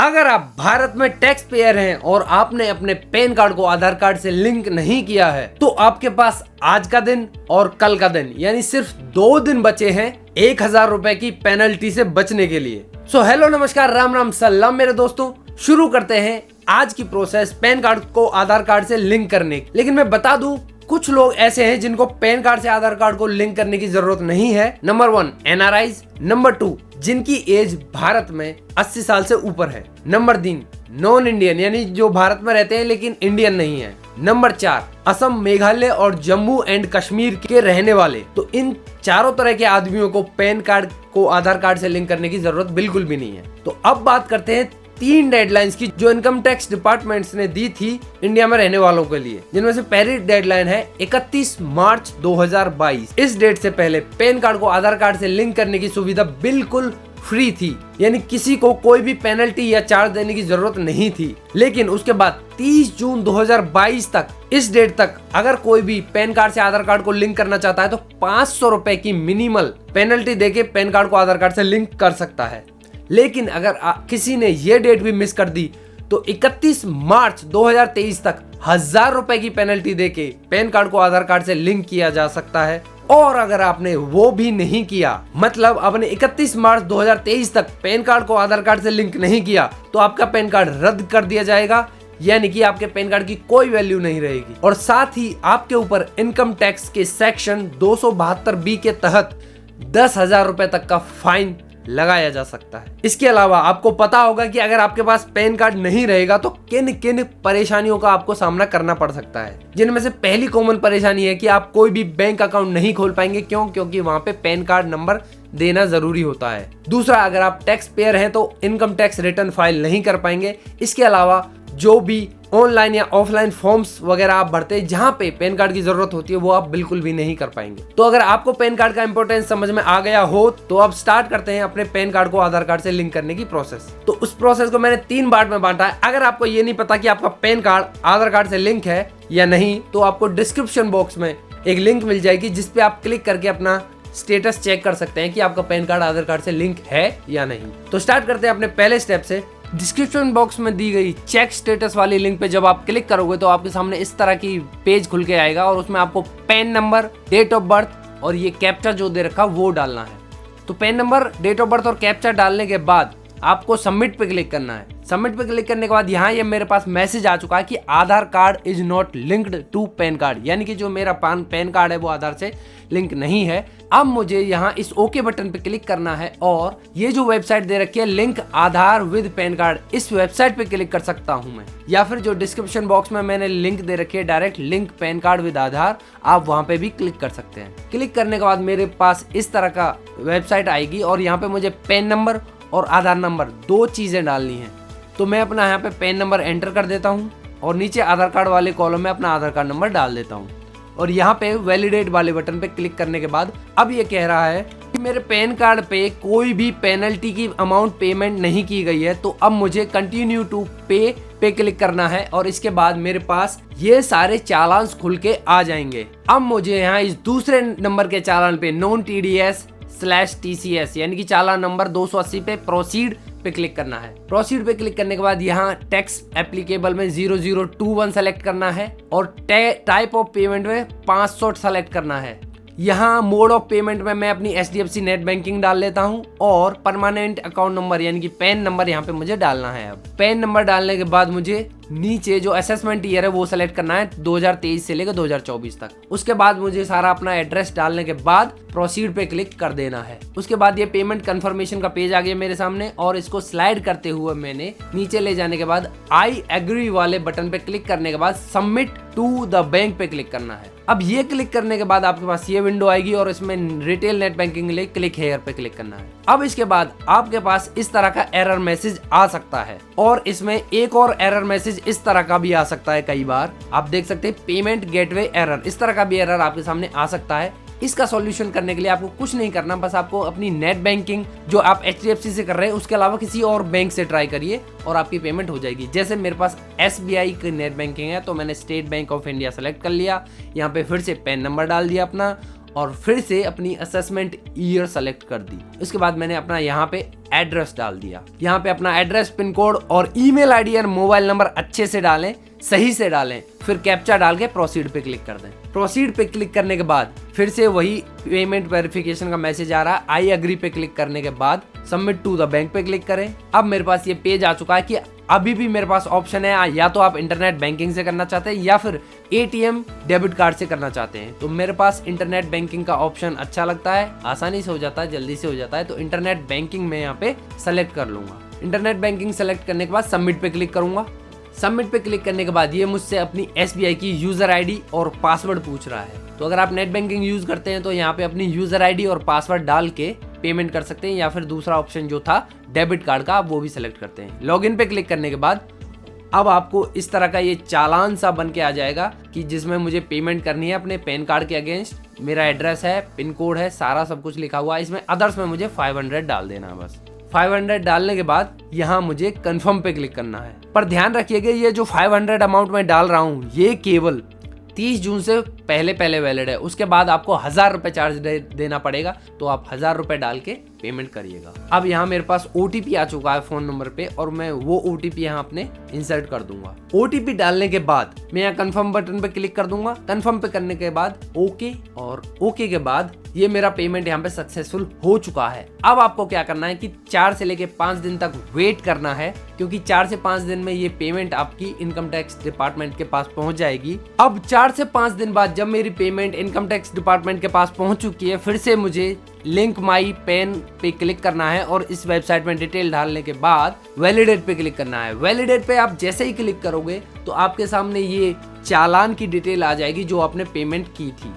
अगर आप भारत में टैक्स पेयर हैं और आपने अपने पैन कार्ड को आधार कार्ड से लिंक नहीं किया है तो आपके पास आज का दिन और कल का दिन यानी सिर्फ 2 दिन बचे हैं 1000 रुपए की पेनल्टी से बचने के लिए। सो हेलो नमस्कार राम राम सलाम मेरे दोस्तों, शुरू करते हैं आज की प्रोसेस पैन कार्ड को आधार कार्ड से लिंक करने की। लेकिन मैं बता दूं कुछ लोग ऐसे हैं जिनको पैन कार्ड से आधार कार्ड को लिंक करने की जरूरत नहीं है। नंबर 1 एनआरआईज, नंबर 2 जिनकी एज भारत में 80 साल से ऊपर है, नंबर 3 नॉन इंडियन यानी जो भारत में रहते हैं लेकिन इंडियन नहीं है, नंबर 4 असम, मेघालय और जम्मू एंड कश्मीर के रहने वाले। तो इन चारों तरह के आदमियों को पैन कार्ड को आधार कार्ड से लिंक करने की जरूरत बिल्कुल भी नहीं है। तो अब बात करते हैं 3 डेडलाइंस की जो इनकम टैक्स डिपार्टमेंट्स ने दी थी इंडिया में रहने वालों के लिए, जिनमें से पहली डेडलाइन है 31 मार्च 2022। इस डेट से पहले पैन कार्ड को आधार कार्ड से लिंक करने की सुविधा बिल्कुल फ्री थी, यानी किसी को कोई भी पेनल्टी या चार्ज देने की जरूरत नहीं थी। लेकिन उसके बाद 30 जून 2022 तक, इस डेट तक अगर कोई भी पैन कार्ड से आधार कार्ड को लिंक करना चाहता है तो 500 रुपए की मिनिमल पेनल्टी देके पैन कार्ड को आधार कार्ड से लिंक कर सकता है। लेकिन अगर किसी ने ये डेट भी मिस कर दी तो 31 मार्च 2023 तक 1000 रुपए की पेनल्टी देके पैन कार्ड को आधार कार्ड से लिंक किया जा सकता है। और अगर आपने वो भी नहीं किया, मतलब आपने 31 मार्च 2023 तक पैन कार्ड को आधार कार्ड से लिंक नहीं किया, तो आपका पैन कार्ड रद्द कर दिया जाएगा, यानी कि आपके पैन कार्ड की कोई वैल्यू नहीं रहेगी। और साथ ही आपके ऊपर इनकम टैक्स के सेक्शन 272B के तहत 10,000 रुपए तक का फाइन लगाया जा सकता है। इसके अलावा आपको पता होगा कि अगर आपके पास पैन कार्ड नहीं रहेगा तो किन किन परेशानियों का आपको सामना करना पड़ सकता है, जिनमें से पहली कॉमन परेशानी है कि आप कोई भी बैंक अकाउंट नहीं खोल पाएंगे। क्यों? क्योंकि वहां पे पैन कार्ड नंबर देना जरूरी होता है। दूसरा, अगर आप टैक्स पेयर हैं तो इनकम टैक्स रिटर्न फाइल नहीं कर पाएंगे। इसके अलावा जो भी ऑनलाइन या ऑफलाइन फॉर्म्स वगैरह आप भरते हैं जहां पे पैन कार्ड की जरूरत होती है वो आप बिल्कुल भी नहीं कर पाएंगे। तो अगर आपको पैन कार्ड का इंपॉर्टेंस समझ में आ गया हो तो अब स्टार्ट करते हैं अपने पैन कार्ड को आधार कार्ड से लिंक करने की प्रोसेस। तो उस प्रोसेस को मैंने 3 पार्ट में बांटा है। अगर आपको ये नहीं पता कि आपका पैन कार्ड आधार कार्ड से लिंक है या नहीं तो आपको डिस्क्रिप्शन बॉक्स में एक लिंक मिल जाएगी जिसपे आप क्लिक करके अपना स्टेटस चेक कर सकते हैं कि आपका पैन कार्ड आधार कार्ड से लिंक है या नहीं। तो स्टार्ट करते हैं अपने पहले स्टेप से। डिस्क्रिप्शन बॉक्स में दी गई चेक स्टेटस वाली लिंक पे जब आप क्लिक करोगे तो आपके सामने इस तरह की पेज खुल के आएगा और उसमें आपको PAN number, date of birth और ये कैप्चा जो दे रखा वो डालना है। तो PAN number, date of birth और कैप्चा डालने के बाद आपको सबमिट पे क्लिक करना है। सबमिट पे क्लिक करने के बाद यहाँ ये मेरे पास मैसेज आ चुका है कि Aadhaar card is not linked to PAN card, यानी कि जो मेरा पैन कार्ड है वो आधार से लिंक नहीं है। अब मुझे यहाँ इस ओके बटन पे क्लिक करना है और ये जो वेबसाइट दे रखी है link Aadhaar with pan card, इस वेबसाइट पे क्लिक कर सकता हूँ मैं, या फिर जो डिस्क्रिप्शन बॉक्स में मैंने लिंक दे रखी है direct link PAN card with Aadhaar, आप वहाँ पे भी क्लिक कर सकते हैं। क्लिक करने के बाद मेरे पास इस तरह का वेबसाइट आएगी और यहाँ पे मुझे पैन नंबर और आधार नंबर 2 चीजें डालनी है। तो मैं अपना यहाँ पे पैन नंबर एंटर कर देता हूँ और नीचे आधार कार्ड वाले कॉलम में अपना आधार कार्ड नंबर डाल देता हूँ और यहाँ पे वैलिडेट वाले बटन पे क्लिक करने के बाद अब ये कह रहा है कि मेरे पैन कार्ड पे कोई भी पेनल्टी की अमाउंट पेमेंट नहीं की गई है। तो अब मुझे कंटिन्यू टू पे क्लिक करना है और इसके बाद मेरे पास ये सारे चालान्स खुल के आ जाएंगे। अब मुझे यहाँ इस दूसरे नंबर के चालान पे नॉन TDS/TCS यानी कि चालान नंबर 280 पे प्रोसीड पे क्लिक करना है। प्रोसीड पे क्लिक करने के बाद यहाँ टैक्स एप्लीकेबल में 0021 सेलेक्ट करना है और टाइप ऑफ पेमेंट में 500 सेलेक्ट करना है। यहाँ मोड ऑफ पेमेंट में मैं अपनी HDFC नेट बैंकिंग डाल लेता हूँ और परमानेंट अकाउंट नंबर यानी कि पैन नंबर यहाँ पे मुझे डालना है। अब पैन नंबर डालने के बाद मुझे नीचे जो असेसमेंट ईयर है वो सेलेक्ट करना है 2023 से लेकर 2024 तक। उसके बाद मुझे सारा अपना एड्रेस डालने के बाद प्रोसीड पे क्लिक कर देना है। उसके बाद ये पेमेंट कंफर्मेशन का पेज आ गया मेरे सामने और इसको स्लाइड करते हुए मैंने नीचे ले जाने के बाद आई एग्री वाले बटन पे क्लिक करने के बाद सबमिट टू द बैंक पे क्लिक करना है। अब ये क्लिक करने के बाद आपके पास ये विंडो आएगी और इसमें रिटेल नेट बैंकिंग के लिए क्लिक हेयर पे क्लिक करना है। अब इसके बाद आपके पास इस तरह का एरर मैसेज आ सकता है और इसमें एक और एरर मैसेज इस तरह का भी आ सकता है। कई बार आप देख सकते हैं पेमेंट गेटवे एरर, इस तरह का भी एरर आपके सामने आ सकता है। इसका सॉल्यूशन करने के लिए आपको कुछ नहीं करना, बस आपको अपनी नेट बैंकिंग जो आप HDFC से कर रहे हैं उसके अलावा किसी और बैंक से ट्राई करिए और आपकी पेमेंट हो जाएगी। जैसे मेरे पास SBI की नेट बैंकिंग है तो मैंने state bank of India select कर लिया। यहाँ पे फिर से पैन नंबर डाल दिया अपना और फिर से अपनी असेसमेंट ईयर सेलेक्ट कर दी। उसके बाद मैंने अपना यहाँ पे एड्रेस डाल दिया। यहाँ पे अपना एड्रेस, पिन कोड और ईमेल आईडी और मोबाइल नंबर अच्छे से डालें, सही से डालें। फिर कैप्चा डाल के प्रोसीड पे क्लिक कर दें। प्रोसीड पे क्लिक करने के बाद फिर से वही पेमेंट वेरिफिकेशन का मैसेज आ रहा है। आई एग्री पे क्लिक करने के बाद सबमिट टू द बैंक पे क्लिक करें। अब मेरे पास ये पेज आ चुका है कि अभी भी मेरे पास ऑप्शन है, या तो आप इंटरनेट बैंकिंग से करना चाहते हैं या फिर एटीएम डेबिट कार्ड से करना चाहते हैं। तो मेरे पास इंटरनेट बैंकिंग का ऑप्शन अच्छा लगता है, आसानी से हो जाता है, जल्दी से हो जाता है। तो इंटरनेट बैंकिंग में यहाँ पे सेलेक्ट कर लूंगा। इंटरनेट बैंकिंग सेलेक्ट करने के बाद सबमिट पे क्लिक करूंगा। सबमिट पे क्लिक करने के बाद ये मुझसे अपनी SBI की यूजर आईडी और पासवर्ड पूछ रहा है। तो अगर आप नेट बैंकिंग यूज करते हैं तो यहाँ पे अपनी यूजर आईडी और पासवर्ड डाल के पेमेंट कर सकते हैं, या फिर दूसरा ऑप्शन जो था डेबिट कार्ड का, आप वो भी सिलेक्ट करते हैं। लॉगिन पे क्लिक करने के बाद अब आपको इस तरह का ये चालान सा बन के आ जाएगा कि जिसमें मुझे पेमेंट करनी है अपने पैन कार्ड के अगेंस्ट। मेरा एड्रेस है, पिन कोड है, सारा सब कुछ लिखा हुआ है। इसमें अदर्स में मुझे 500 डाल देना है बस। 500 डालने के बाद यहाँ मुझे कंफर्म पे क्लिक करना है। पर ध्यान रखिएगा, ये जो 500 अमाउंट मैं डाल रहा हूँ ये केवल 30 जून से पहले वैलिड है। उसके बाद आपको 1000 रुपए चार्ज देना पड़ेगा। तो आप 1000 रुपए डाल के पेमेंट करिएगा। अब यहाँ मेरे पास OTP आ चुका है फोन नंबर पे और मैं वो OTP यहाँ अपने इंसर्ट कर दूंगा। OTP डालने के बाद मैं यहाँ कंफर्म बटन पे क्लिक कर दूंगा। कंफर्म पे करने के बाद ओके, और ओके के बाद ये मेरा पेमेंट यहाँ पे सक्सेसफुल हो चुका है। अब आपको क्या करना है कि 4 से लेके 5 दिन तक वेट करना है, क्योंकि 4 से 5 दिन में ये पेमेंट आपकी इनकम टैक्स डिपार्टमेंट के पास पहुंच जाएगी। अब 4 से 5 दिन बाद जब मेरी पेमेंट इनकम टैक्स डिपार्टमेंट के पास पहुंच चुकी है, फिर से मुझे लिंक माई पेन पे क्लिक करना है और इस वेबसाइट में डिटेल डालने के बाद वैलिडेट पे क्लिक करना है। वैलिडेट पे आप जैसे ही क्लिक करोगे तो आपके सामने ये चालान की डिटेल आ जाएगी जो आपने पेमेंट की थी।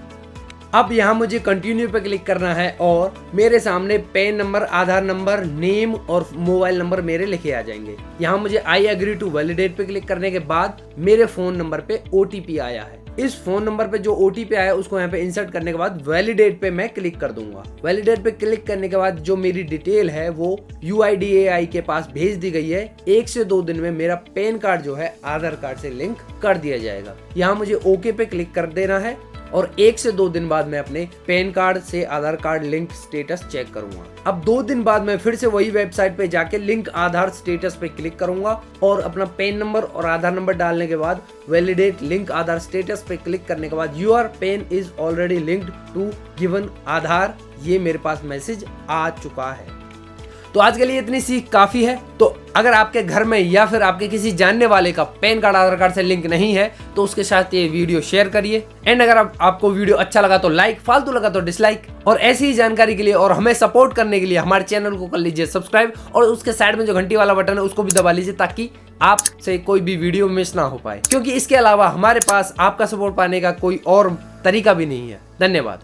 अब यहाँ मुझे कंटिन्यू पे क्लिक करना है और मेरे सामने पैन नंबर, आधार नंबर, नेम और मोबाइल नंबर मेरे लिखे आ जाएंगे। यहाँ मुझे आई एग्री टू वैलिडेट पे क्लिक करने के बाद मेरे फोन नंबर पे OTP आया है। इस फोन नंबर पे जो OTP आया है उसको यहाँ पे इंसर्ट करने के बाद वैलिडेट पे मैं क्लिक कर दूंगा। वैलिडेट पे क्लिक करने के बाद जो मेरी डिटेल है वो UIDAI के पास भेज दी गई है। 1 से 2 दिन में मेरा पैन कार्ड जो है आधार कार्ड से लिंक कर दिया जाएगा। यहाँ मुझे ओके पे क्लिक कर देना है और 1 से 2 दिन बाद मैं अपने पैन कार्ड से आधार कार्ड लिंक स्टेटस चेक करूंगा। अब 2 दिन बाद मैं फिर से वही वेबसाइट पे जाके लिंक आधार स्टेटस पे क्लिक करूंगा और अपना पैन नंबर और आधार नंबर डालने के बाद वैलिडेट लिंक आधार स्टेटस पे क्लिक करने के बाद your PAN is already linked to given Aadhaar, ये मेरे पास मैसेज आ चुका है। तो आज के लिए इतनी सीख काफी है। तो अगर आपके घर में या फिर आपके किसी जानने वाले का पैन कार्ड आधार कार्ड से लिंक नहीं है तो उसके साथ ये वीडियो शेयर करिए। एंड अगर आपको वीडियो अच्छा लगा तो लाइक, फालतू लगा तो डिसलाइक। और ऐसी ही जानकारी के लिए और हमें सपोर्ट करने के लिए हमारे चैनल को कर लीजिए सब्सक्राइब और उसके साइड में जो घंटी वाला बटन है उसको भी दबा लीजिए ताकि आपसे कोई भी वीडियो मिस ना हो पाए, क्योंकि इसके अलावा हमारे पास आपका सपोर्ट पाने का कोई और तरीका भी नहीं है। धन्यवाद।